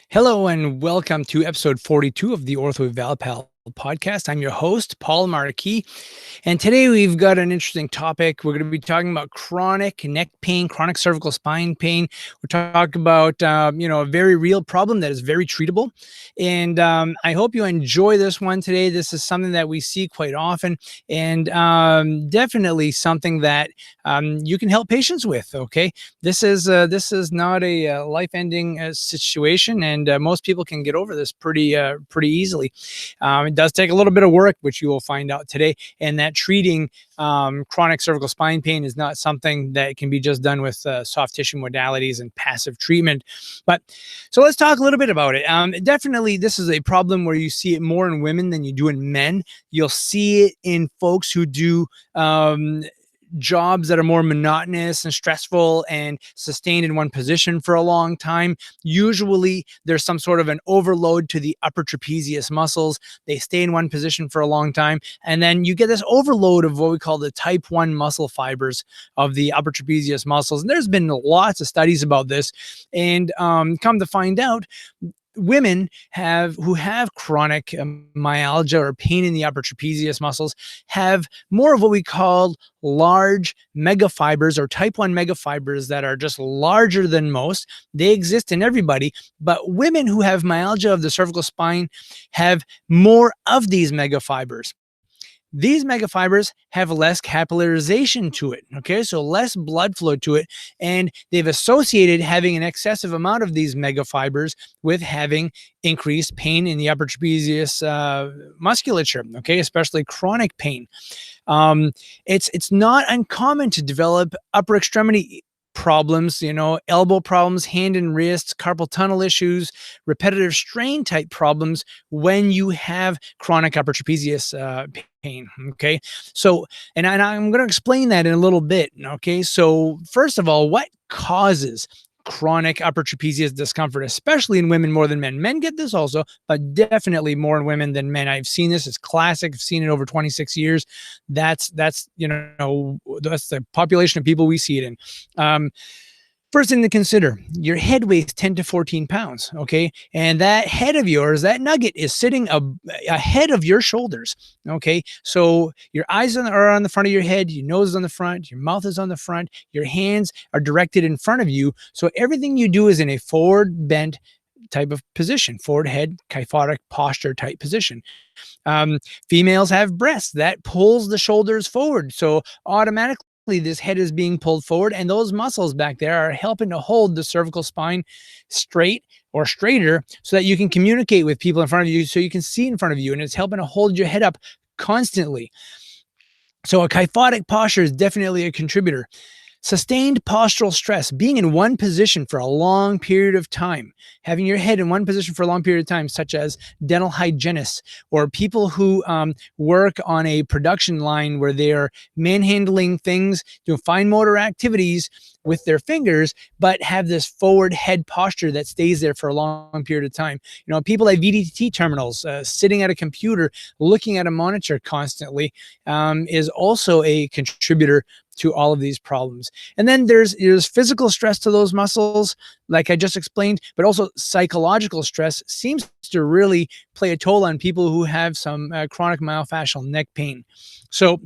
Hello and welcome to episode 42 of the Ortho Eval podcast. I'm your host, Paul Marquis, and today we've got an interesting topic. We're going to be talking about chronic neck pain, chronic cervical spine pain. We're talking about, a very real problem that is very treatable. And I hope you enjoy this one today. This is something that we see quite often and definitely something that you can help patients with, okay? This is not a life-ending situation, and most people can get over this pretty easily. It does take a little bit of work, which you will find out today, and that treating chronic cervical spine pain is not something that can be just done with soft tissue modalities and passive treatment. But so let's talk a little bit about it. Definitely, this is a problem where you see it more in women than you do in men. You'll see it in folks who do jobs that are more monotonous and stressful and sustained in one position for a long time. Usually there's some sort of an overload to the upper trapezius muscles. They stay in one position for a long time. And then you get this overload of what we call the type 1 muscle fibers of the upper trapezius muscles. And there's been lots of studies about this. And come to find out, women who have chronic myalgia or pain in the upper trapezius muscles have more of what we call large megafibers or type 1 megafibers that are just larger than most. They exist in everybody, but women who have myalgia of the cervical spine have more of these megafibers. These megafibers have less capillarization to it, okay? So less blood flow to it, and they've associated having an excessive amount of these megafibers with having increased pain in the upper trapezius musculature, okay? Especially chronic pain. It's not uncommon to develop upper extremity problems, elbow problems, hand and wrists, carpal tunnel issues, repetitive strain type problems when you have chronic upper trapezius pain. Okay. So, and I'm going to explain that in a little bit. Okay. So first of all, what causes chronic upper trapezius discomfort, especially in women more than men? Men get this also, but definitely more in women than men. I've seen this. It's classic. I've seen it over 26 years. That's the population of people we see it in. First thing to consider, your head weighs 10 to 14 pounds, okay? And that head of yours, that nugget is sitting ahead of your shoulders, okay? So your eyes are on the front of your head, your nose is on the front, your mouth is on the front, your hands are directed in front of you. So everything you do is in a forward bent type of position, forward head, kyphotic posture type position. Females have breasts that pulls the shoulders forward. So automatically this head is being pulled forward, and those muscles back there are helping to hold the cervical spine straight or straighter so that you can communicate with people in front of you, so you can see in front of you, and it's helping to hold your head up constantly. So a kyphotic posture is definitely a contributor. Sustained postural stress, being in one position for a long period of time, having your head in one position for a long period of time, such as dental hygienists or people who work on a production line where they're manhandling things, doing fine motor activities with their fingers, but have this forward head posture that stays there for a long period of time. People at VDT terminals, sitting at a computer, looking at a monitor constantly, is also a contributor to all of these problems. And then there's physical stress to those muscles, like I just explained, but also psychological stress seems to really play a toll on people who have some chronic myofascial neck pain. So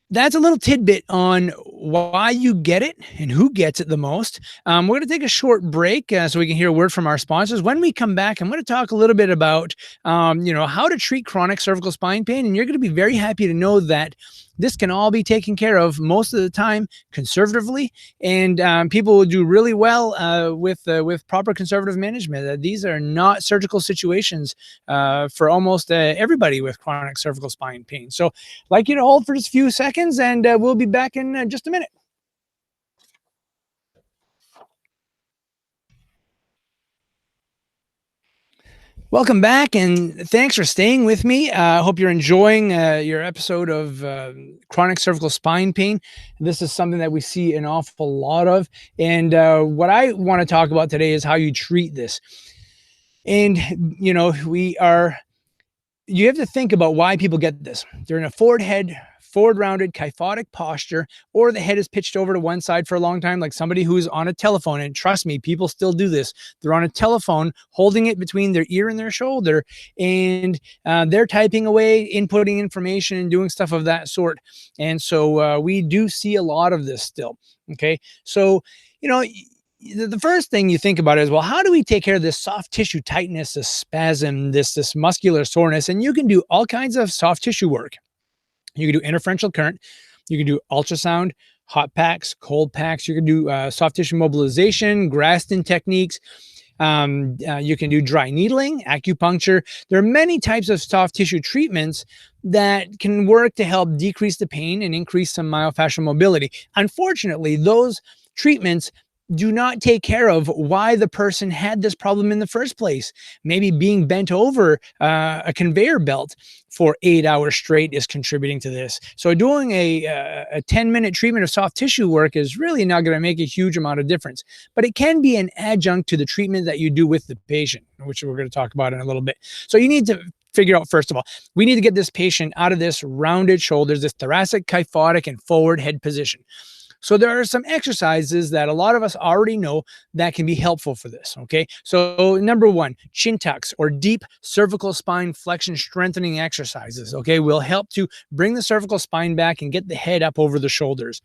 that's a little tidbit on why you get it and who gets it the most. We're going to take a short break so we can hear a word from our sponsors. When we come back, I'm going to talk a little bit about, how to treat chronic cervical spine pain. And you're going to be very happy to know that this can all be taken care of most of the time conservatively, and people will do really well with proper conservative management. These are not surgical situations for almost everybody with chronic cervical spine pain. So I'd like you to hold for just a few seconds, and we'll be back in just a minute. Welcome back, and thanks for staying with me. I hope you're enjoying your episode of chronic cervical spine pain. This is something that we see an awful lot of, and what I want to talk about today is how you treat this. And, you have to think about why people get this. They're in a forward head, forward rounded kyphotic posture, or the head is pitched over to one side for a long time, like somebody who's on a telephone. And trust me, people still do this. They're on a telephone, holding it between their ear and their shoulder, and they're typing away, inputting information, and doing stuff of that sort. And so we do see a lot of this still. Okay. So, you know, the first thing you think about is, well, how do we take care of this soft tissue tightness, this spasm, this muscular soreness? And you can do all kinds of soft tissue work. You can do interferential current. You can do ultrasound, hot packs, cold packs. You can do soft tissue mobilization, Graston techniques. You can do dry needling, acupuncture. There are many types of soft tissue treatments that can work to help decrease the pain and increase some myofascial mobility. Unfortunately, those treatments do not take care of why the person had this problem in the first place. Maybe being bent over a conveyor belt for 8 hours straight is contributing to this. So doing a 10-minute treatment of soft tissue work is really not going to make a huge amount of difference, but it can be an adjunct to the treatment that you do with the patient, which we're going to talk about in a little bit. So you need to figure out, first of all, we need to get this patient out of this rounded shoulders, this thoracic, kyphotic, and forward head position. So there are some exercises that a lot of us already know that can be helpful for this, okay? So number one, chin tucks or deep cervical spine flexion strengthening exercises, okay, will help to bring the cervical spine back and get the head up over the shoulders.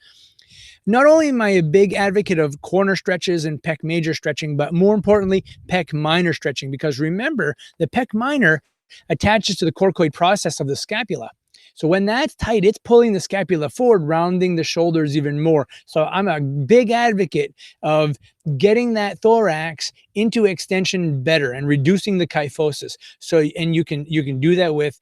Not only am I a big advocate of corner stretches and pec major stretching, but more importantly, pec minor stretching, because remember, the pec minor attaches to the coracoid process of the scapula. So when that's tight, it's pulling the scapula forward, rounding the shoulders even more. So I'm a big advocate of getting that thorax into extension better and reducing the kyphosis. So, and you can do that with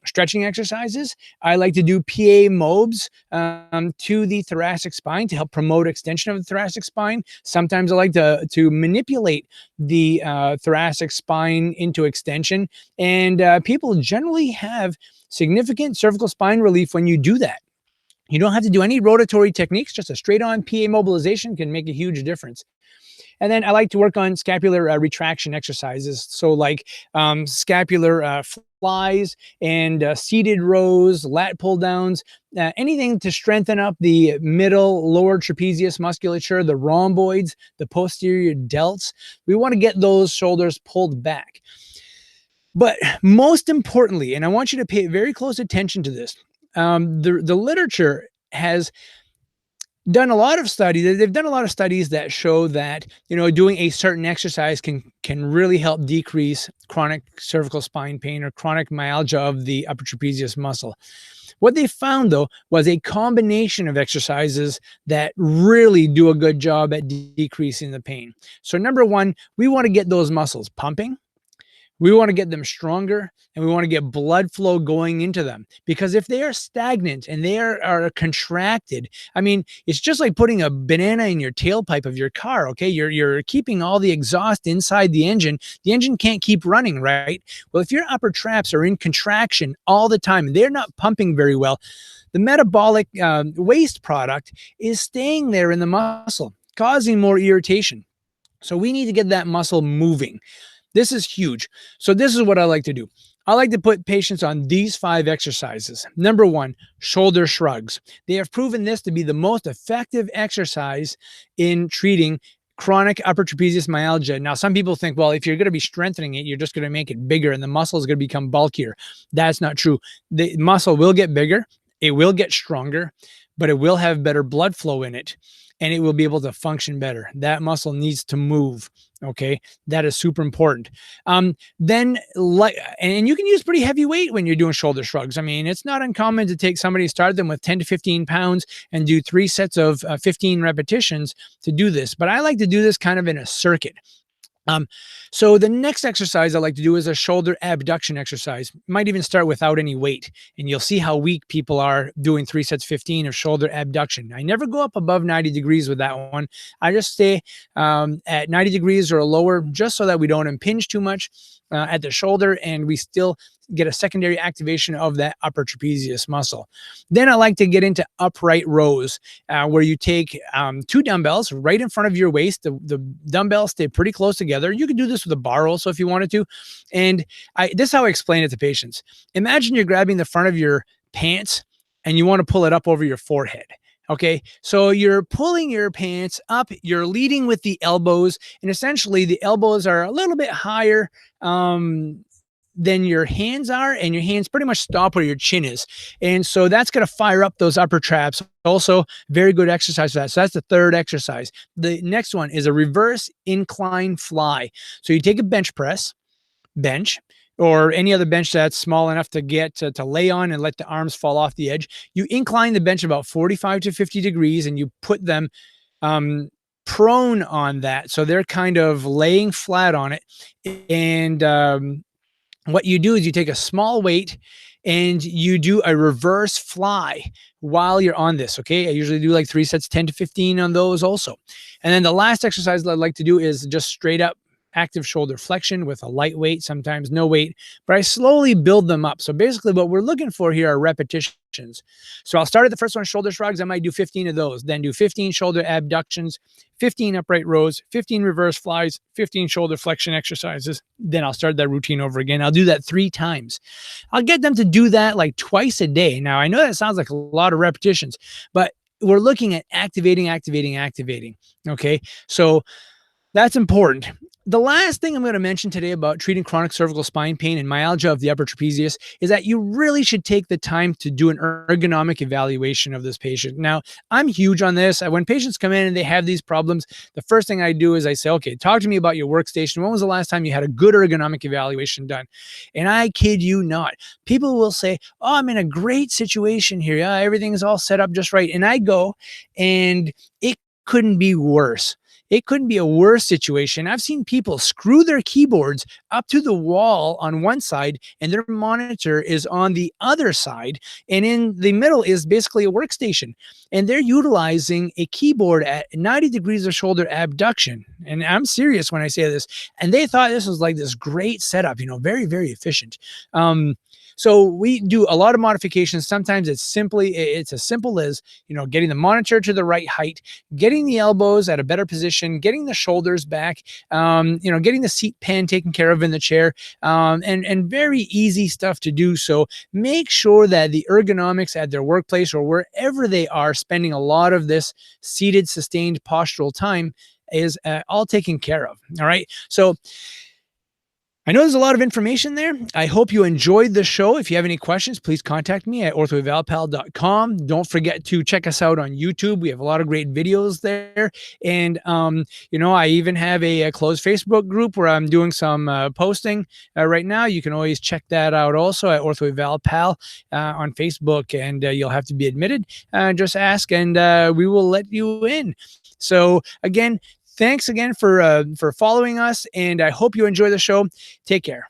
stretching exercises. I like to do PA mobs to the thoracic spine to help promote extension of the thoracic spine. Sometimes I like to manipulate the thoracic spine into extension, and people generally have significant cervical spine relief when you do that. You don't have to do any rotatory techniques, just a straight on PA mobilization can make a huge difference. And then I like to work on scapular retraction exercises. So like scapular flies and seated rows, lat pull downs, anything to strengthen up the middle lower trapezius musculature, the rhomboids, the posterior delts. We want to get those shoulders pulled back. But most importantly, and I want you to pay very close attention to this, the literature has done a lot of studies. They've done a lot of studies that show that, you know, doing a certain exercise can really help decrease chronic cervical spine pain or chronic myalgia of the upper trapezius muscle. What they found, though, was a combination of exercises that really do a good job at decreasing the pain. So number one, we want to get those muscles pumping. We want to get them stronger, and we want to get blood flow going into them, because if they are stagnant and they are contracted, I mean, it's just like putting a banana in your tailpipe of your car. Okay. You're keeping all the exhaust inside the engine. The engine can't keep running, right? Well, if your upper traps are in contraction all the time, they're not pumping very well, the metabolic waste product is staying there in the muscle, causing more irritation. So we need to get that muscle moving. This is huge. So this is what I like to do. I like to put patients on these 5 exercises. Number one, shoulder shrugs. They have proven this to be the most effective exercise in treating chronic upper trapezius myalgia. Now, some people think, well, if you're going to be strengthening it, you're just going to make it bigger and the muscle is going to become bulkier. That's not true. The muscle will get bigger. It will get stronger, but it will have better blood flow in it, and it will be able to function better. That muscle needs to move. Okay, that is super important. Then, and you can use pretty heavy weight when you're doing shoulder shrugs. I mean, it's not uncommon to take somebody, start them with 10 to 15 pounds and do 3 sets of 15 repetitions to do this. But I like to do this kind of in a circuit. So the next exercise I like to do is a shoulder abduction exercise. Might even start without any weight, and you'll see how weak people are doing 3 sets 15 of shoulder abduction. I never go up above 90 degrees with that one. I just stay at 90 degrees or lower, just so that we don't impinge too much at the shoulder, and we still get a secondary activation of that upper trapezius muscle. Then I like to get into upright rows, where you take 2 dumbbells right in front of your waist. The dumbbells stay pretty close together. You can do this with a bar also if you wanted to. And this is how I explain it to patients. Imagine you're grabbing the front of your pants and you want to pull it up over your forehead. Okay, so you're pulling your pants up, you're leading with the elbows, and essentially the elbows are a little bit higher than your hands are, and your hands pretty much stop where your chin is. And so that's going to fire up those upper traps. Also, very good exercise for that. So that's the third exercise. The next one is a reverse incline fly. So you take a bench, or any other bench that's small enough to get to lay on and let the arms fall off the edge. You incline the bench about 45 to 50 degrees and you put them prone on that. So they're kind of laying flat on it. And what you do is you take a small weight and you do a reverse fly while you're on this. Okay. I usually do like 3 sets, 10 to 15 on those also. And then the last exercise that I'd like to do is just straight up active shoulder flexion with a light weight, sometimes no weight, but I slowly build them up. So basically what we're looking for here are repetitions. So I'll start at the first one, shoulder shrugs. I might do 15 of those, then do 15 shoulder abductions, 15 upright rows, 15 reverse flies, 15 shoulder flexion exercises. Then I'll start that routine over again. I'll do that 3 times. I'll get them to do that like twice a day. Now, I know that sounds like a lot of repetitions, but we're looking at activating. Okay. So that's important. The last thing I'm going to mention today about treating chronic cervical spine pain and myalgia of the upper trapezius is that you really should take the time to do an ergonomic evaluation of this patient. Now, I'm huge on this. When patients come in and they have these problems, the first thing I do is I say, okay, talk to me about your workstation. When was the last time you had a good ergonomic evaluation done? And I kid you not, people will say, oh, I'm in a great situation here. Yeah, everything's all set up just right. And I go, and it couldn't be worse. It couldn't be a worse situation. I've seen people screw their keyboards up to the wall on one side and their monitor is on the other side. And in the middle is basically a workstation. And they're utilizing a keyboard at 90 degrees of shoulder abduction. And I'm serious when I say this. And they thought this was like this great setup, very, very efficient. So we do a lot of modifications. Sometimes it's as simple as, getting the monitor to the right height, getting the elbows at a better position, getting the shoulders back, getting the seat pan taken care of in the chair, and very easy stuff to do. So make sure that the ergonomics at their workplace or wherever they are spending a lot of this seated, sustained postural time is all taken care of. All right. So I know there's a lot of information there. I hope you enjoyed the show. If you have any questions, please contact me at orthoevalpal.com. Don't forget to check us out on YouTube. We have a lot of great videos there. And, I even have a closed Facebook group where I'm doing some posting right now. You can always check that out also at orthoevalpal on Facebook, and you'll have to be admitted. Just ask, and we will let you in. So again, thanks again for following us, and I hope you enjoy the show. Take care.